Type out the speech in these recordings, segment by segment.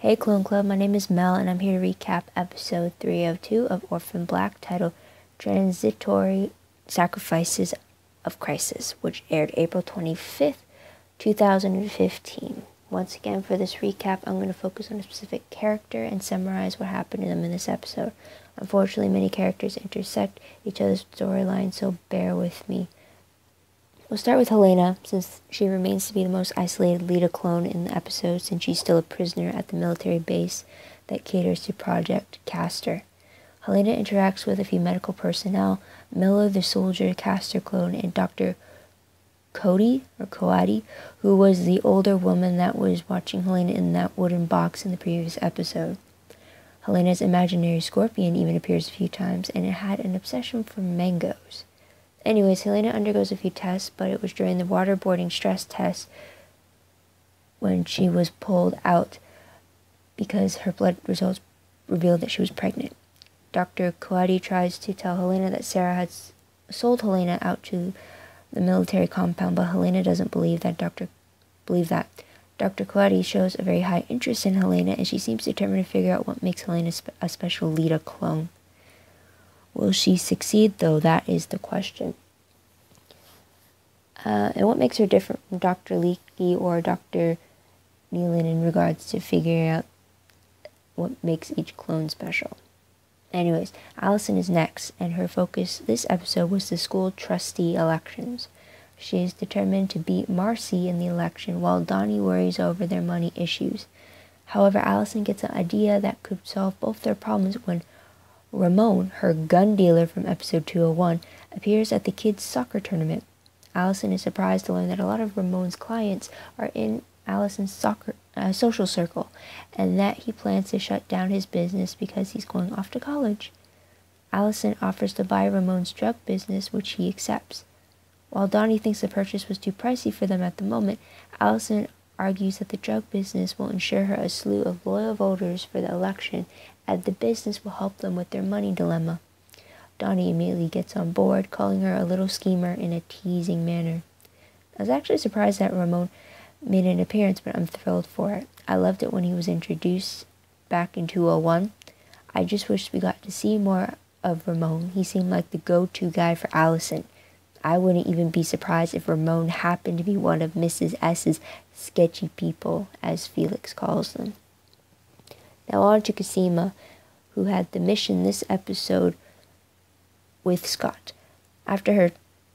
Hey Clone Club, my name is Mel and I'm here to recap episode 302 of Orphan Black titled Transitory Sacrifices of Crisis, which aired April 25th, 2015. Once again, for this recap, I'm going to focus on a specific character and summarize what happened to them in this episode. Unfortunately, many characters intersect each other's storyline, so bear with me. We'll start with Helena, since she remains to be the most isolated Lita clone in the episode, since she's still a prisoner at the military base that caters to Project Castor. Helena interacts with a few medical personnel, Miller the soldier Castor clone, and Dr. Coady, who was the older woman that was watching Helena in that wooden box in the previous episode. Helena's imaginary scorpion even appears a few times, and it had an obsession for mangoes. Anyways, Helena undergoes a few tests, but it was during the waterboarding stress test when she was pulled out because her blood results revealed that she was pregnant. Dr. Coady tries to tell Helena that Sarah had sold Helena out to the military compound, but Helena doesn't believe that. Dr. Coady shows a very high interest in Helena, and she seems determined to figure out what makes Helena a special Lita clone. Will she succeed, though? That is the question. And what makes her different from Dr. Leakey or Dr. Nealon in regards to figuring out what makes each clone special? Anyways, Allison is next, and her focus this episode was the school trustee elections. She is determined to beat Marcy in the election, while Donnie worries over their money issues. However, Allison gets an idea that could solve both their problems when Ramon, her gun dealer from episode 201, appears at the kids' soccer tournament. Allison is surprised to learn that a lot of Ramon's clients are in Allison's social circle, and that he plans to shut down his business because he's going off to college. Allison offers to buy Ramon's drug business, which he accepts. While Donnie thinks the purchase was too pricey for them at the moment, Allison argues that the drug business will ensure her a slew of loyal voters for the election, and the business will help them with their money dilemma. Donnie immediately gets on board, calling her a little schemer in a teasing manner. I was actually surprised that Ramon made an appearance, but I'm thrilled for it. I loved it when he was introduced back in 201. I just wish we got to see more of Ramon. He seemed like the go-to guy for Allison. I wouldn't even be surprised if Ramon happened to be one of Mrs. S's sketchy people, as Felix calls them. Now on to Cosima, who had the mission this episode with Scott. After her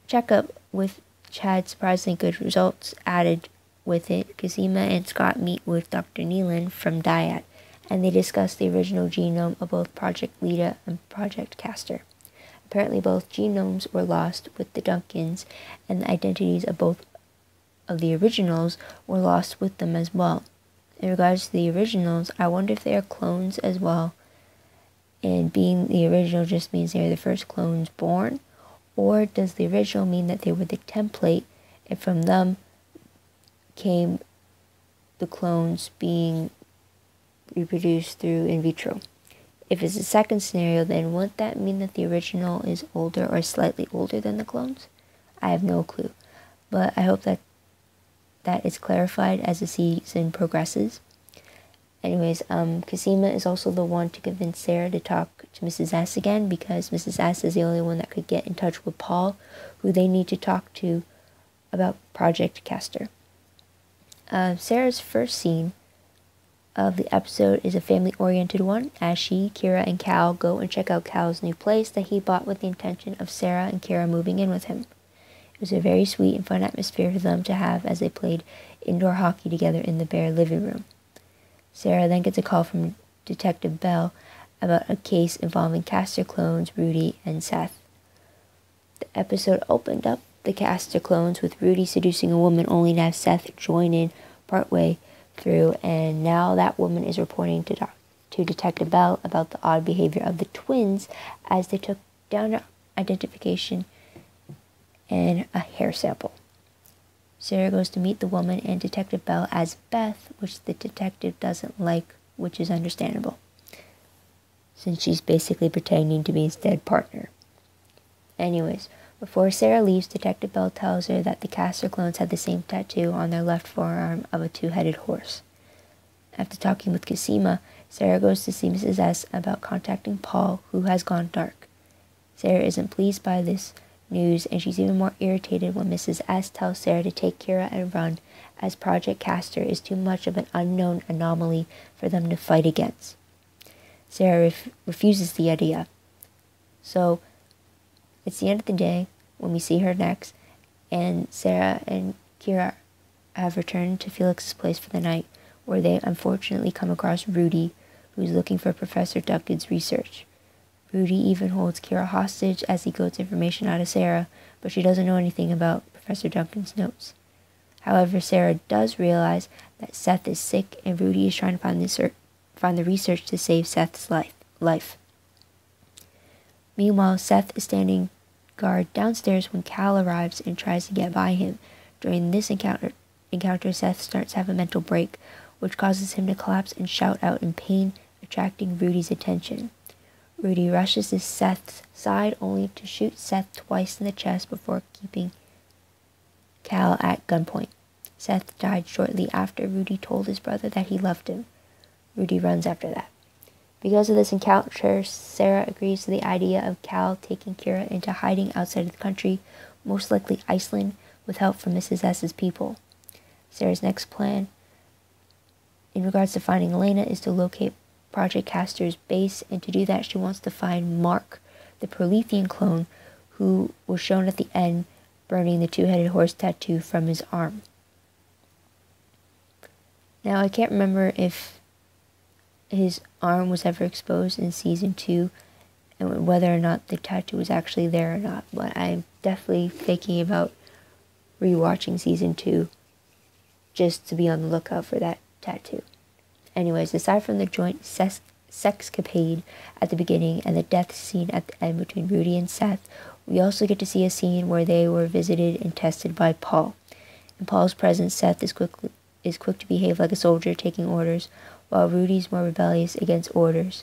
checkup, which had surprisingly good results added with it, Cosima and Scott meet with Dr. Nealon from Dyad, and they discuss the original genome of both Project Lita and Project Castor. Apparently both genomes were lost with the Duncans, and the identities of both of the originals were lost with them as well. In regards to the originals, I wonder if they are clones as well, and being the original just means they are the first clones born, or does the original mean that they were the template, and from them came the clones being reproduced through in vitro? If it's the second scenario, then wouldn't that mean that the original is older or slightly older than the clones? I have no clue, but I hope that is clarified as the season progresses. Anyways, Cosima is also the one to convince Sarah to talk to Mrs. S again, because Mrs. S is the only one that could get in touch with Paul, who they need to talk to about Project Castor. Sarah's first scene of the episode is a family-oriented one, as she, Kira, and Cal go and check out Cal's new place that he bought with the intention of Sarah and Kira moving in with him. It was a very sweet and fun atmosphere for them to have as they played indoor hockey together in the bare living room. Sarah then gets a call from Detective Bell about a case involving Castor clones Rudy and Seth. The episode opened up the Castor clones with Rudy seducing a woman only to have Seth join in partway through, and now that woman is reporting to Detective Bell about the odd behavior of the twins as they took down her identification and a hair sample. Sarah goes to meet the woman and Detective Bell as Beth, which the detective doesn't like, which is understandable, since she's basically pretending to be his dead partner. Anyways, before Sarah leaves, Detective Bell tells her that the Castor clones had the same tattoo on their left forearm of a two-headed horse. After talking with Cosima, Sarah goes to see Mrs. S about contacting Paul, who has gone dark. Sarah isn't pleased by this news, and she's even more irritated when Mrs. S tells Sarah to take Kira and run, as Project Castor is too much of an unknown anomaly for them to fight against. Sarah refuses the idea. So, it's the end of the day when we see her next, and Sarah and Kira have returned to Felix's place for the night, where they unfortunately come across Rudy, who's looking for Professor Duncan's research. Rudy even holds Kira hostage as he goads information out of Sarah, but she doesn't know anything about Professor Duncan's notes. However, Sarah does realize that Seth is sick, and Rudy is trying to find the research to save Seth's life. Meanwhile, Seth is standing guard downstairs when Cal arrives and tries to get by him. During this encounter, Seth starts to have a mental break, which causes him to collapse and shout out in pain, attracting Rudy's attention. Rudy rushes to Seth's side, only to shoot Seth twice in the chest before keeping Cal at gunpoint. Seth died shortly after Rudy told his brother that he loved him. Rudy runs after that. Because of this encounter, Sarah agrees to the idea of Cal taking Kira into hiding outside of the country, most likely Iceland, with help from Mrs. S's people. Sarah's next plan, in regards to finding Elena, is to locate Project Castor's base, and to do that she wants to find Mark, the Prolethean clone, who was shown at the end burning the two-headed horse tattoo from his arm. Now, I can't remember if his arm was ever exposed in Season 2, and whether or not the tattoo was actually there or not, but I'm definitely thinking about rewatching Season 2 just to be on the lookout for that tattoo. Anyways, aside from the joint sexcapade at the beginning and the death scene at the end between Rudy and Seth, we also get to see a scene where they were visited and tested by Paul. In Paul's presence, Seth is quick to behave like a soldier taking orders, while Rudy's more rebellious against orders.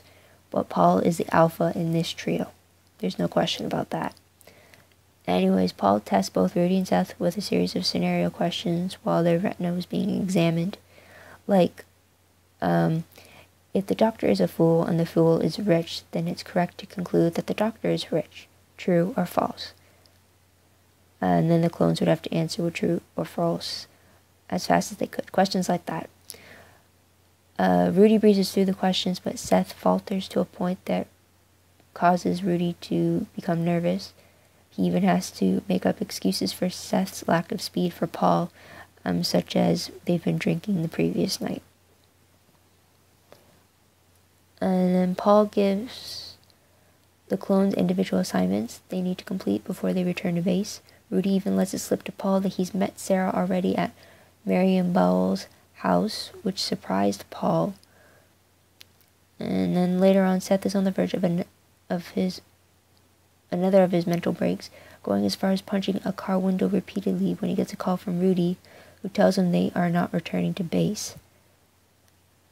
But Paul is the alpha in this trio. There's no question about that. Anyways, Paul tests both Rudy and Seth with a series of scenario questions while their retina was being examined. Like, if the doctor is a fool and the fool is rich, then it's correct to conclude that the doctor is rich. True or false? And then the clones would have to answer with true or false as fast as they could. Questions like that. Rudy breezes through the questions, but Seth falters to a point that causes Rudy to become nervous. He even has to make up excuses for Seth's lack of speed for Paul, such as they've been drinking the previous night. And then Paul gives the clones individual assignments they need to complete before they return to base. Rudy even lets it slip to Paul that he's met Sarah already at Marion Bowles' house, which surprised Paul. And then later on, Seth is on the verge of another of his mental breaks, going as far as punching a car window repeatedly when he gets a call from Rudy, who tells him they are not returning to base.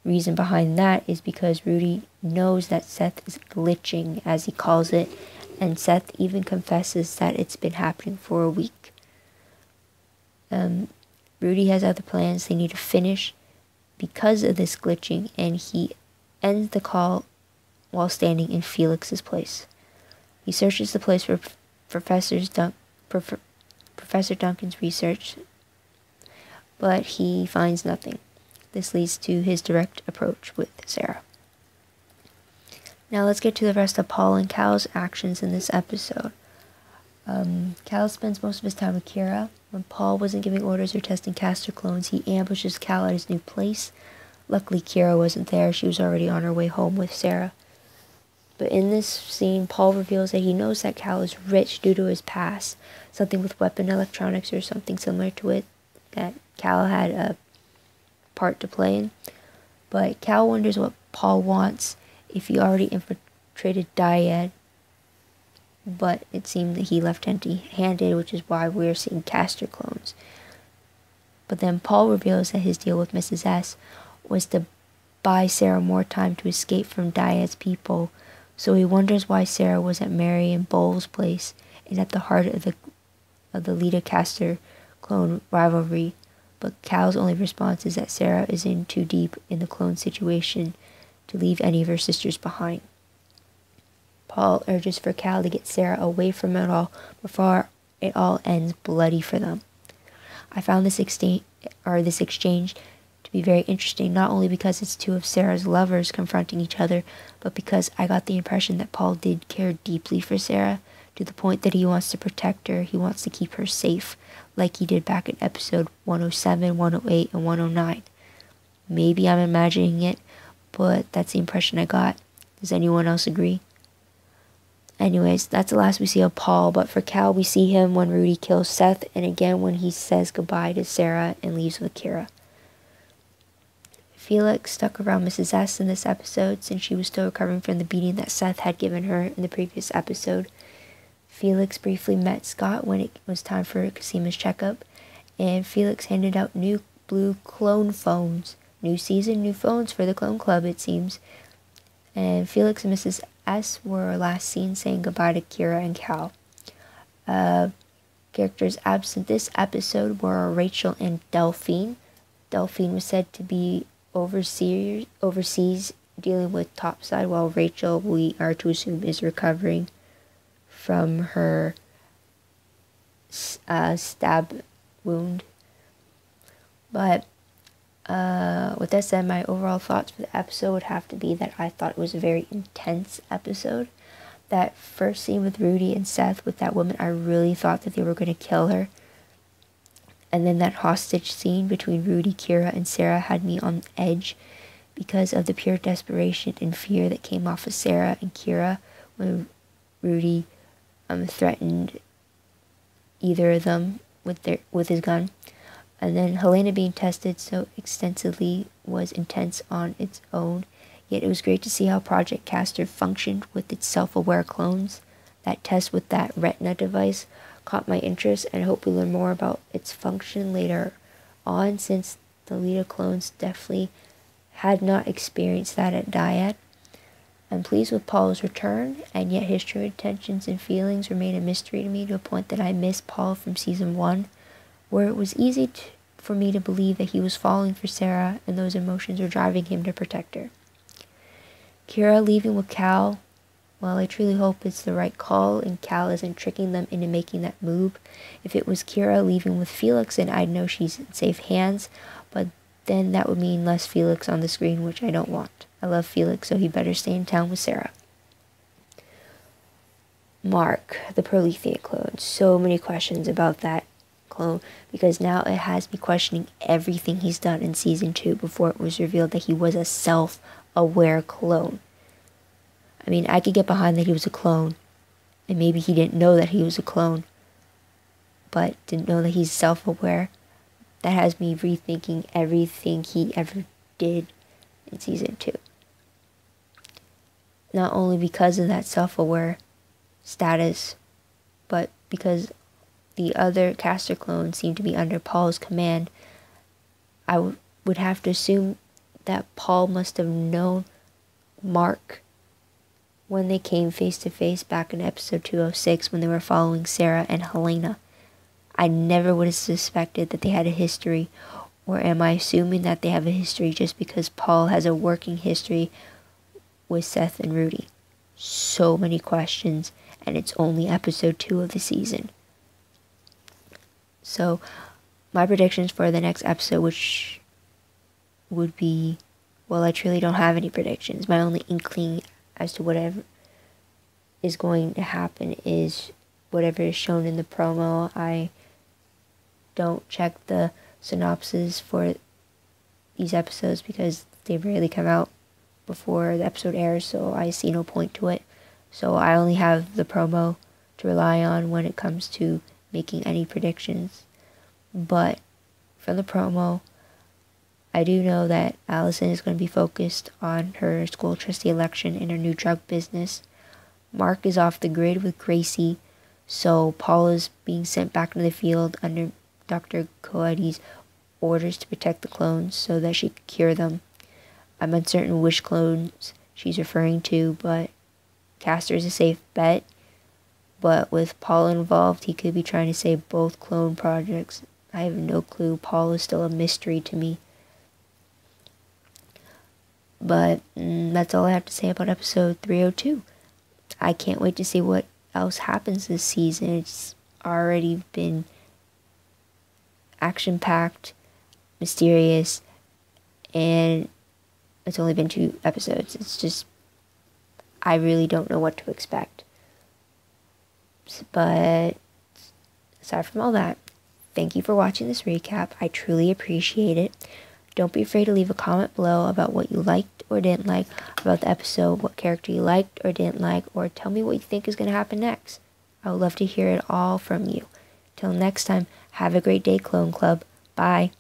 Reason behind that is because Rudy knows that Seth is glitching, as he calls it, and Seth even confesses that it's been happening for a week. Rudy has other plans they need to finish because of this glitching, and he ends the call while standing in Felix's place. He searches the place for Professor Duncan's research, but he finds nothing. This leads to his direct approach with Sarah. Now let's get to the rest of Paul and Cal's actions in this episode. Cal spends most of his time with Kira. When Paul wasn't giving orders or testing Castor clones, he ambushes Cal at his new place. Luckily, Kira wasn't there. She was already on her way home with Sarah. But in this scene, Paul reveals that he knows that Cal is rich due to his past, something with weapon electronics or something similar to it that Cal had a part to play in. But Cal wonders what Paul wants if he already infiltrated Dyad, but it seemed that he left empty-handed, which is why we're seeing Castor clones. But then Paul reveals that his deal with Mrs. S was to buy Sarah more time to escape from Dyad's people, so he wonders why Sarah was at Marion Bowles' place and at the heart of the Lita Castor clone rivalry, but Cal's only response is that Sarah is in too deep in the clone situation to leave any of her sisters behind. Paul urges for Cal to get Sarah away from it all before it all ends bloody for them. I found this exchange to be very interesting, not only because it's two of Sarah's lovers confronting each other, but because I got the impression that Paul did care deeply for Sarah, to the point that he wants to protect her, he wants to keep her safe, like he did back in episode 107, 108, and 109. Maybe I'm imagining it, but that's the impression I got. Does anyone else agree? Anyways, that's the last we see of Paul, but for Cal, we see him when Rudy kills Seth, and again when he says goodbye to Sarah and leaves with Kira. Felix stuck around Mrs. S in this episode since she was still recovering from the beating that Seth had given her in the previous episode. Felix briefly met Scott when it was time for Casima's checkup, and Felix handed out new blue clone phones. New season, new phones for the clone club, it seems. And Felix and Mrs. S were last seen saying goodbye to Kira and Cal. Characters absent this episode were Rachel and Delphine. Delphine was said to be overseas dealing with topside, while Rachel, we are to assume, is recovering from her stab wound. But with that said, my overall thoughts for the episode would have to be that I thought it was a very intense episode. That first scene with Rudy and Seth with that woman, I really thought that they were going to kill her. And then that hostage scene between Rudy, Kira, and Sarah had me on edge because of the pure desperation and fear that came off of Sarah and Kira when Rudy threatened either of them with his gun. And then Helena being tested so extensively was intense on its own, yet it was great to see how Project Castor functioned with its self-aware clones. That test with that retina device caught my interest, and I hope we learn more about its function later on, since the Lita clones definitely had not experienced that at Dyad. I'm pleased with Paul's return, and yet his true intentions and feelings remain a mystery to me, to a point that I miss Paul from season 1, where it was easy for me to believe that he was falling for Sarah and those emotions were driving him to protect her. Kira leaving with Cal, well, I truly hope it's the right call and Cal isn't tricking them into making that move. If it was Kira leaving with Felix, then I'd know she's in safe hands, but then that would mean less Felix on the screen, which I don't want. I love Felix, so he better stay in town with Sarah. Mark, the Prolethea clone. So many questions about that clone, because now it has me questioning everything he's done in season 2 before it was revealed that he was a self-aware clone. I mean, I could get behind that he was a clone, and maybe he didn't know that he was a clone, but didn't know that he's self-aware. That has me rethinking everything he ever did in season 2. Not only because of that self-aware status, but because the other caster clones seem to be under Paul's command. I would have to assume that Paul must have known Mark when they came face to face back in episode 206 when they were following Sarah and Helena. I never would have suspected that they had a history, or am I assuming that they have a history just because Paul has a working history with Seth and Rudy? So many questions, and it's only episode 2 of the season. So, my predictions for the next episode, which would be, well, I truly don't have any predictions. My only inkling as to whatever is going to happen is whatever is shown in the promo. I don't check the synopses for these episodes because they rarely come out before the episode airs, so I see no point to it. So I only have the promo to rely on when it comes to making any predictions. But from the promo, I do know that Allison is going to be focused on her school trustee election and her new drug business. Mark is off the grid with Gracie, so Paul is being sent back into the field under Dr. Coady's orders to protect the clones so that she could cure them. I'm uncertain which clones she's referring to, but Castor is a safe bet. But with Paul involved, he could be trying to save both clone projects I have no clue. Paul is still a mystery to me. But that's all I have to say about episode 302. I can't wait to see what else happens this season. It's already been action-packed, mysterious, and it's only been 2 episodes. It's just, I really don't know what to expect. But aside from all that, thank you for watching this recap. I truly appreciate it. Don't be afraid to leave a comment below about what you liked or didn't like about the episode, what character you liked or didn't like, or tell me what you think is going to happen next. I would love to hear it all from you. Till next time, have a great day, Clone Club. Bye.